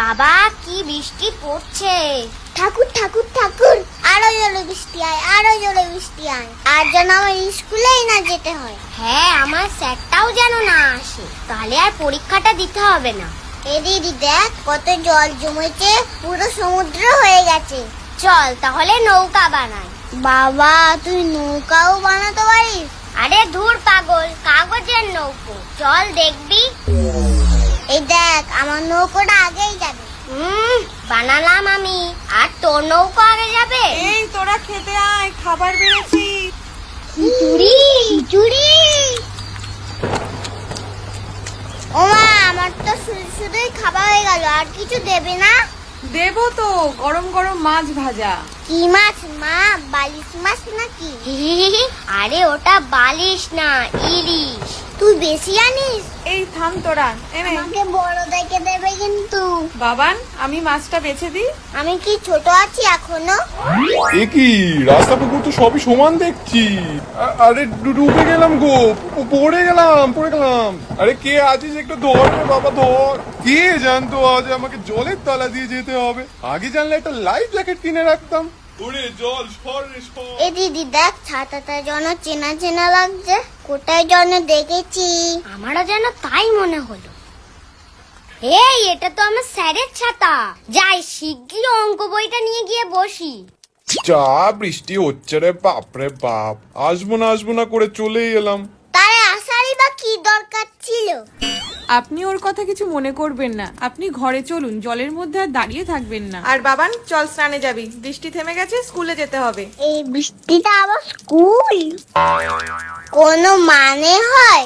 বাবা কি বৃষ্টি পড়ছে। ঠাকুর ঠাকুর ঠাকুর, আরো জোরে বৃষ্টি আয়, আরো জোরে বৃষ্টি আয়, আর যেন আমার স্কুলেই না যেতে হয়। হ্যাঁ, আমার স্যারটাও যেন না আসে, তাহলে আর পরীক্ষাটা দিতে হবে না। এ দিদি দেখ কত জল জমেছে, পুরো সমুদ্র হয়ে গেছে। চল তাহলে নৌকা বানাই। বাবা তুই নৌকাও বানাতে পারিস? আরে ধুর পাগল, কাগজের নৌকো, চল দেখবি। এই দেখ আমার নৌকোটা আগেই যাবে। বানালাম আমি, আর তোর নৌকো আগে যাবে। এই তোরা খেতে আয়, খাবার বেড়েছি। চুরি চুরি, ওমা আমার তো শুধুই খাবার হয়ে গেল, আর কিছু দেবে না? দেবো তো, গরম গরম মাছ ভাজা। কি মাছ মা, বালিশ মাছ নাকি? আরে ওটা বালিশ না, ইলিশ। তুই বেশি জানিস। এই থাম তোরা, এনে আমাকে বড় দেখে দেবে কিন্তু। বাবান, আমি মাছটা বেছে দিই। আমি কি ছোট আছি এখনো? এ কি রাস্তা পুকুর তো সবই সমান দেখছি। আরে ডুবে গেলাম গো, পড়ে গেলাম। আরে কে আছিস একটু ধর রে বাবা, ধর। কে জানতো আজ আমাকে জলের তলা দিয়ে যেতে হবে। আগে জানলে একটা লাইফ জ্যাকেট কিনে রাখতাম। ওরে জল সর রে সর। এ দিদি দেখ ছাতাটা যেন চেনা চেনা লাগছে, কোথায় যেন দেখেছি। আমারও যেন তাই মনে হলো। এই এটা তো আমার স্যারের ছাতা। যাই শিগগির অঙ্ক বইটা নিয়ে গিয়ে বসি। যা বৃষ্টি হচ্ছে রে বাপরে বাপ, আসবো না করে চলেই এলাম। তারে আসারই বা কি দরকার ছিল? আপনি ওর কথা কিছু মনে করবেন না, আপনি ঘরে চলুন, জলের মধ্যে আর দাঁড়িয়ে থাকবেন না। আর বাবান চল, স্নানে যাবি, বৃষ্টি থেমে গেছে, স্কুলে যেতে হবে। এই বৃষ্টিটা আবার স্কুল, কোনো মানে হয়?